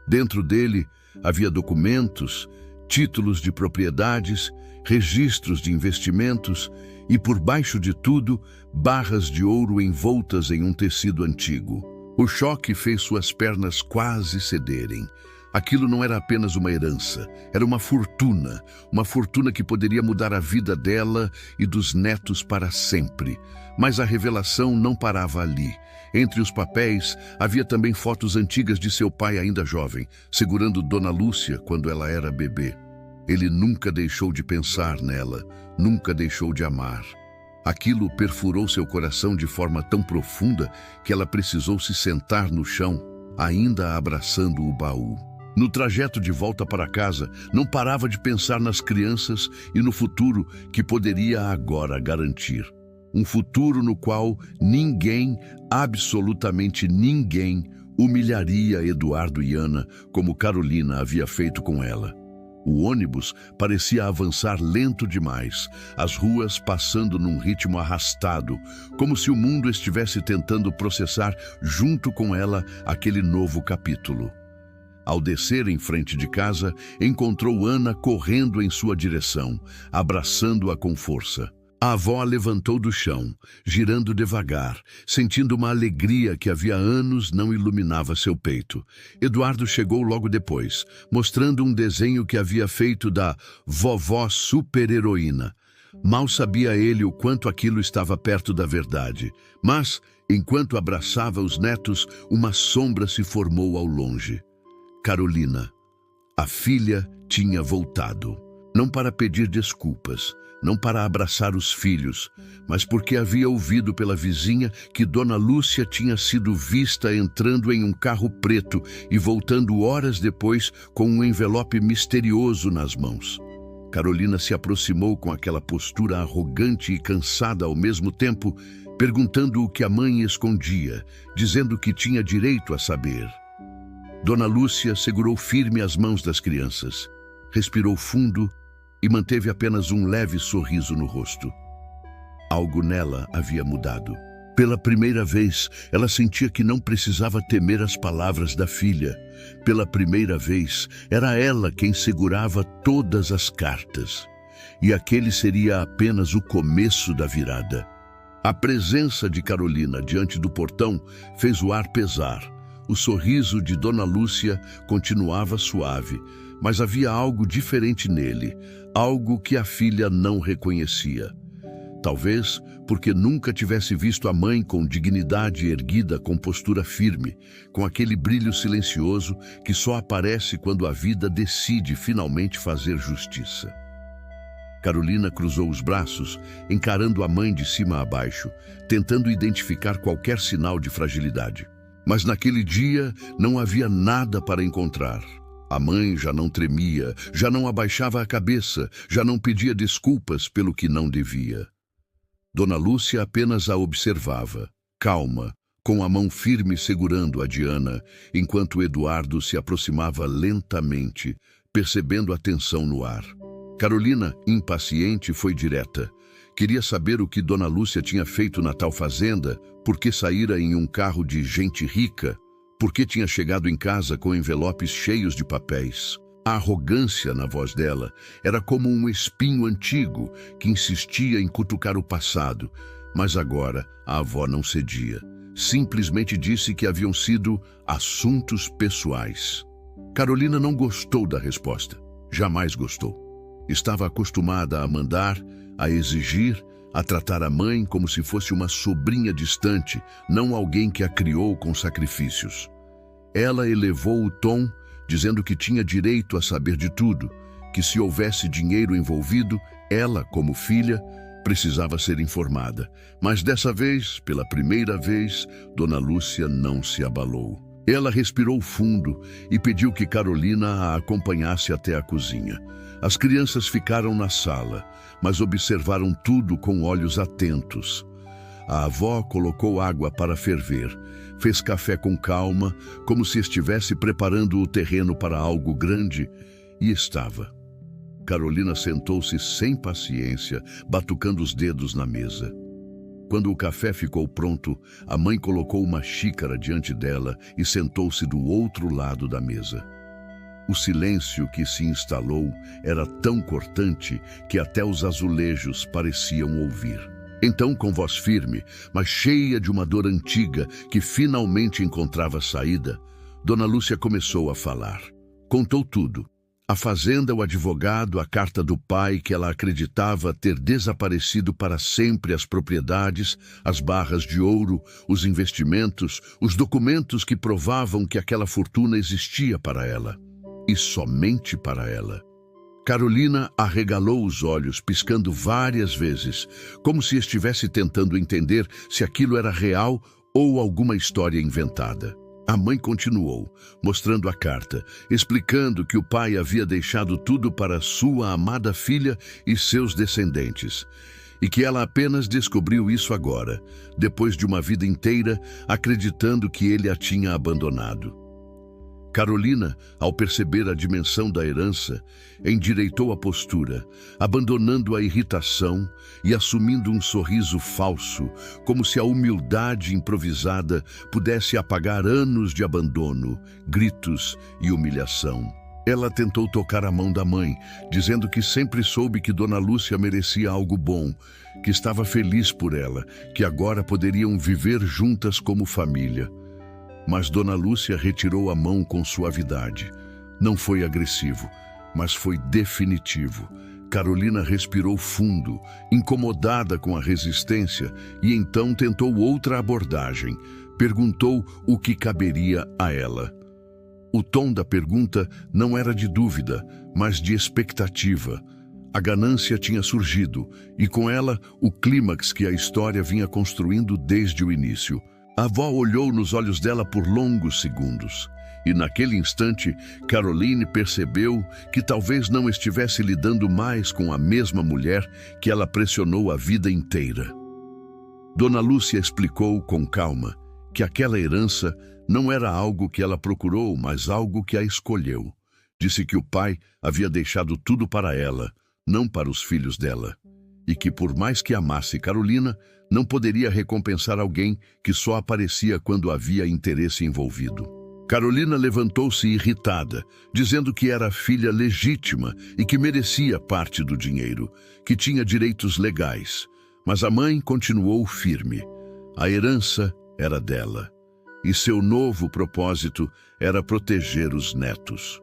Dentro dele havia documentos, títulos de propriedades, registros de investimentos e, por baixo de tudo, barras de ouro envoltas em um tecido antigo. O choque fez suas pernas quase cederem. Aquilo não era apenas uma herança, era uma fortuna que poderia mudar a vida dela e dos netos para sempre. Mas a revelação não parava ali. Entre os papéis, havia também fotos antigas de seu pai ainda jovem, segurando Dona Lúcia quando ela era bebê. Ele nunca deixou de pensar nela, nunca deixou de amar. Aquilo perfurou seu coração de forma tão profunda que ela precisou se sentar no chão, ainda abraçando o baú. No trajeto de volta para casa, não parava de pensar nas crianças e no futuro que poderia agora garantir. Um futuro no qual ninguém, absolutamente ninguém, humilharia Eduardo e Ana como Carolina havia feito com ela. O ônibus parecia avançar lento demais, as ruas passando num ritmo arrastado, como se o mundo estivesse tentando processar junto com ela aquele novo capítulo. Ao descer em frente de casa, encontrou Ana correndo em sua direção, abraçando-a com força. A avó a levantou do chão, girando devagar, sentindo uma alegria que havia anos não iluminava seu peito. Eduardo chegou logo depois, mostrando um desenho que havia feito da vovó super-heroína. Mal sabia ele o quanto aquilo estava perto da verdade, mas, enquanto abraçava os netos, uma sombra se formou ao longe. Carolina. A filha tinha voltado, não para pedir desculpas, não para abraçar os filhos, mas porque havia ouvido pela vizinha que Dona Lúcia tinha sido vista entrando em um carro preto e voltando horas depois com um envelope misterioso nas mãos. Carolina se aproximou com aquela postura arrogante e cansada ao mesmo tempo, perguntando o que a mãe escondia, dizendo que tinha direito a saber. Dona Lúcia segurou firme as mãos das crianças, respirou fundo e manteve apenas um leve sorriso no rosto. Algo nela havia mudado. Pela primeira vez, ela sentia que não precisava temer as palavras da filha. Pela primeira vez, era ela quem segurava todas as cartas. E aquele seria apenas o começo da virada. A presença de Carolina diante do portão fez o ar pesar. O sorriso de Dona Lúcia continuava suave, mas havia algo diferente nele, algo que a filha não reconhecia. Talvez porque nunca tivesse visto a mãe com dignidade erguida, com postura firme, com aquele brilho silencioso que só aparece quando a vida decide finalmente fazer justiça. Carolina cruzou os braços, encarando a mãe de cima a baixo, tentando identificar qualquer sinal de fragilidade. Mas naquele dia não havia nada para encontrar. A mãe já não tremia, já não abaixava a cabeça, já não pedia desculpas pelo que não devia. Dona Lúcia apenas a observava, calma, com a mão firme segurando a Diana, enquanto Eduardo se aproximava lentamente, percebendo a tensão no ar. Carolina, impaciente, foi direta. Queria saber o que Dona Lúcia tinha feito na tal fazenda, por que saíra em um carro de gente rica, por que tinha chegado em casa com envelopes cheios de papéis. A arrogância na voz dela era como um espinho antigo que insistia em cutucar o passado, mas agora a avó não cedia. Simplesmente disse que haviam sido assuntos pessoais. Carolina não gostou da resposta. Jamais gostou. Estava acostumada a mandar, a exigir, a tratar a mãe como se fosse uma sobrinha distante, não alguém que a criou com sacrifícios. Ela elevou o tom, dizendo que tinha direito a saber de tudo, que se houvesse dinheiro envolvido, ela, como filha, precisava ser informada. Mas dessa vez, pela primeira vez, Dona Lúcia não se abalou. Ela respirou fundo e pediu que Carolina a acompanhasse até a cozinha. As crianças ficaram na sala, mas observaram tudo com olhos atentos. A avó colocou água para ferver, fez café com calma, como se estivesse preparando o terreno para algo grande, e estava. Carolina sentou-se sem paciência, batucando os dedos na mesa. Quando o café ficou pronto, a mãe colocou uma xícara diante dela e sentou-se do outro lado da mesa. O silêncio que se instalou era tão cortante que até os azulejos pareciam ouvir. Então, com voz firme, mas cheia de uma dor antiga que finalmente encontrava saída, Dona Lúcia começou a falar. Contou tudo. A fazenda, o advogado, a carta do pai que ela acreditava ter desaparecido para sempre, as propriedades, as barras de ouro, os investimentos, os documentos que provavam que aquela fortuna existia para ela. E somente para ela. Carolina arregalou os olhos, piscando várias vezes, como se estivesse tentando entender se aquilo era real ou alguma história inventada. A mãe continuou, mostrando a carta, explicando que o pai havia deixado tudo para sua amada filha e seus descendentes, e que ela apenas descobriu isso agora, depois de uma vida inteira acreditando que ele a tinha abandonado. Carolina, ao perceber a dimensão da herança, endireitou a postura, abandonando a irritação e assumindo um sorriso falso, como se a humildade improvisada pudesse apagar anos de abandono, gritos e humilhação. Ela tentou tocar a mão da mãe, dizendo que sempre soube que Dona Lúcia merecia algo bom, que estava feliz por ela, que agora poderiam viver juntas como família. Mas Dona Lúcia retirou a mão com suavidade. Não foi agressivo, mas foi definitivo. Carolina respirou fundo, incomodada com a resistência, e então tentou outra abordagem. Perguntou o que caberia a ela. O tom da pergunta não era de dúvida, mas de expectativa. A ganância tinha surgido, e com ela o clímax que a história vinha construindo desde o início. A avó olhou nos olhos dela por longos segundos, e naquele instante, Caroline percebeu que talvez não estivesse lidando mais com a mesma mulher que ela pressionou a vida inteira. Dona Lúcia explicou com calma que aquela herança não era algo que ela procurou, mas algo que a escolheu. Disse que o pai havia deixado tudo para ela, não para os filhos dela, e que por mais que amasse Carolina, não poderia recompensar alguém que só aparecia quando havia interesse envolvido. Carolina levantou-se irritada, dizendo que era filha legítima e que merecia parte do dinheiro, que tinha direitos legais. Mas a mãe continuou firme. A herança era dela, e seu novo propósito era proteger os netos.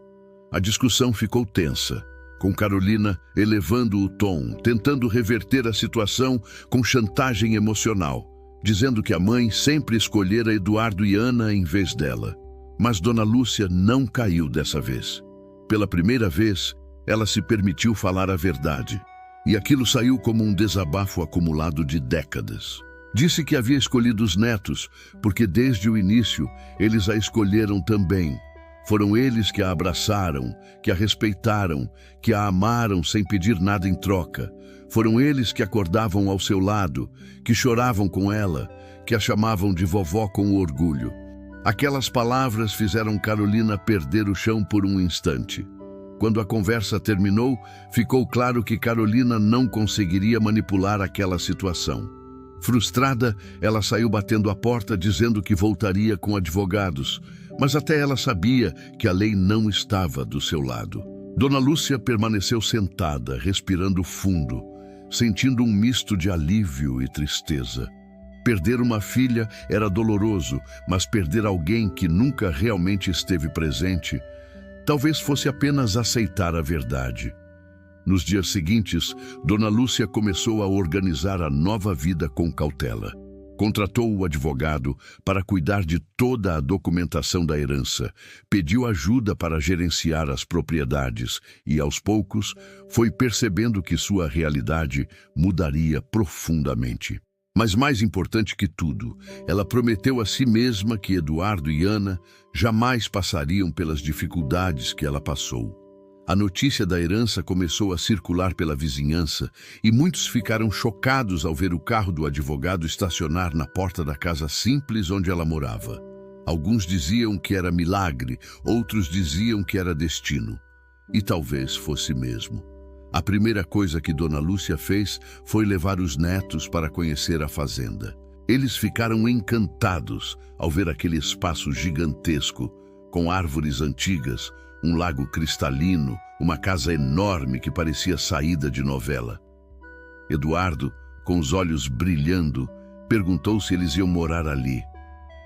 A discussão ficou tensa, com Carolina elevando o tom, tentando reverter a situação com chantagem emocional, dizendo que a mãe sempre escolhera Eduardo e Ana em vez dela. Mas Dona Lúcia não caiu dessa vez. Pela primeira vez, ela se permitiu falar a verdade, e aquilo saiu como um desabafo acumulado de décadas. Disse que havia escolhido os netos, porque desde o início eles a escolheram também. Foram eles que a abraçaram, que a respeitaram, que a amaram sem pedir nada em troca. Foram eles que acordavam ao seu lado, que choravam com ela, que a chamavam de vovó com orgulho. Aquelas palavras fizeram Carolina perder o chão por um instante. Quando a conversa terminou, ficou claro que Carolina não conseguiria manipular aquela situação. Frustrada, ela saiu batendo a porta dizendo que voltaria com advogados, mas até ela sabia que a lei não estava do seu lado. Dona Lúcia permaneceu sentada, respirando fundo, sentindo um misto de alívio e tristeza. Perder uma filha era doloroso, mas perder alguém que nunca realmente esteve presente, talvez fosse apenas aceitar a verdade. Nos dias seguintes, Dona Lúcia começou a organizar a nova vida com cautela. Contratou o advogado para cuidar de toda a documentação da herança, pediu ajuda para gerenciar as propriedades e, aos poucos, foi percebendo que sua realidade mudaria profundamente. Mas mais importante que tudo, ela prometeu a si mesma que Eduardo e Ana jamais passariam pelas dificuldades que ela passou. A notícia da herança começou a circular pela vizinhança e muitos ficaram chocados ao ver o carro do advogado estacionar na porta da casa simples onde ela morava. Alguns diziam que era milagre, outros diziam que era destino. E talvez fosse mesmo. A primeira coisa que Dona Lúcia fez foi levar os netos para conhecer a fazenda. Eles ficaram encantados ao ver aquele espaço gigantesco, com árvores antigas, um lago cristalino, uma casa enorme que parecia saída de novela. Eduardo, com os olhos brilhando, perguntou se eles iam morar ali.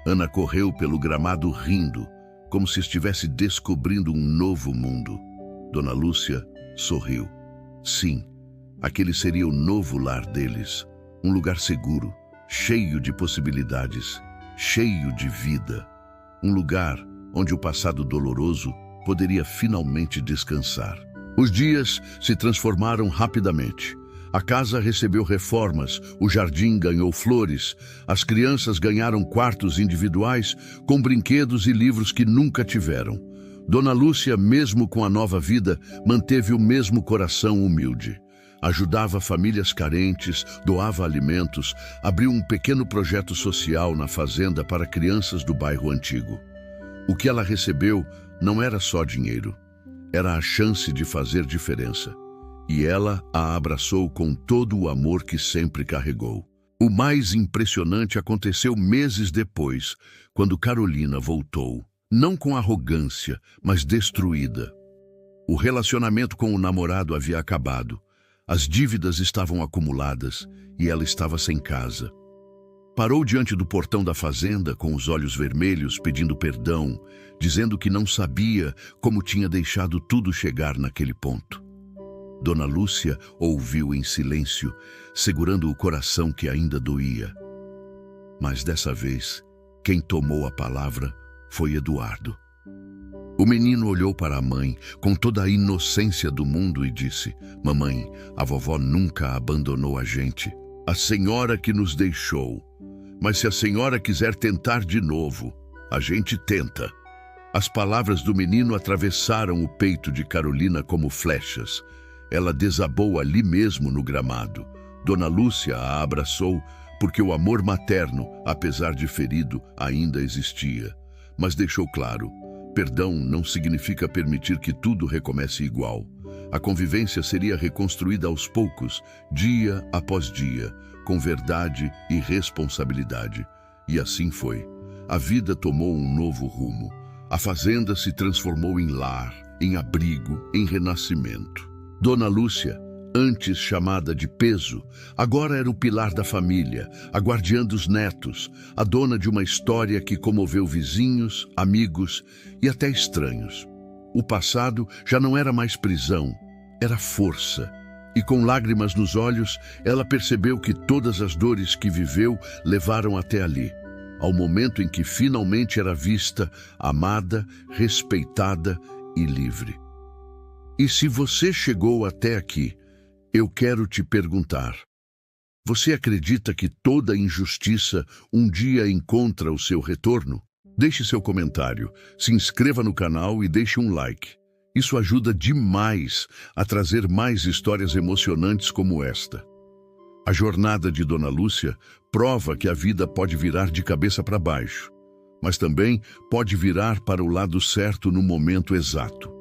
Ana correu pelo gramado rindo, como se estivesse descobrindo um novo mundo. Dona Lúcia sorriu. Sim, aquele seria o novo lar deles, um lugar seguro, cheio de possibilidades, cheio de vida. Um lugar onde o passado doloroso poderia finalmente descansar. Os dias se transformaram rapidamente. A casa recebeu reformas, o jardim ganhou flores, as crianças ganharam quartos individuais com brinquedos e livros que nunca tiveram. Dona Lúcia, mesmo com a nova vida, manteve o mesmo coração humilde. Ajudava famílias carentes, doava alimentos, abriu um pequeno projeto social na fazenda para crianças do bairro antigo. O que ela recebeu não era só dinheiro, era a chance de fazer diferença. E ela a abraçou com todo o amor que sempre carregou. O mais impressionante aconteceu meses depois, quando Carolina voltou. Não com arrogância, mas destruída. O relacionamento com o namorado havia acabado. As dívidas estavam acumuladas e ela estava sem casa. Parou diante do portão da fazenda com os olhos vermelhos, pedindo perdão, dizendo que não sabia como tinha deixado tudo chegar naquele ponto. Dona Lúcia ouviu em silêncio, segurando o coração que ainda doía. Mas dessa vez, quem tomou a palavra foi Eduardo. O menino olhou para a mãe com toda a inocência do mundo e disse: "Mamãe, a vovó nunca abandonou a gente. A senhora que nos deixou. Mas se a senhora quiser tentar de novo, a gente tenta." As palavras do menino atravessaram o peito de Carolina como flechas. Ela desabou ali mesmo no gramado. Dona Lúcia a abraçou porque o amor materno, apesar de ferido, ainda existia. Mas deixou claro: perdão não significa permitir que tudo recomece igual. A convivência seria reconstruída aos poucos, dia após dia, com verdade e responsabilidade. E assim foi. A vida tomou um novo rumo. A fazenda se transformou em lar, em abrigo, em renascimento. Dona Lúcia, antes chamada de Peso, agora era o pilar da família, a guardiã dos netos, a dona de uma história que comoveu vizinhos, amigos e até estranhos. O passado já não era mais prisão, era força. E com lágrimas nos olhos, ela percebeu que todas as dores que viveu levaram até ali, ao momento em que finalmente era vista, amada, respeitada e livre. E se você chegou até aqui, eu quero te perguntar: Você acredita que toda injustiça um dia encontra o seu retorno? Deixe seu comentário, se inscreva no canal e deixe um like. Isso ajuda demais a trazer mais histórias emocionantes como esta. A jornada de Dona Lúcia prova que a vida pode virar de cabeça para baixo, mas também pode virar para o lado certo no momento exato.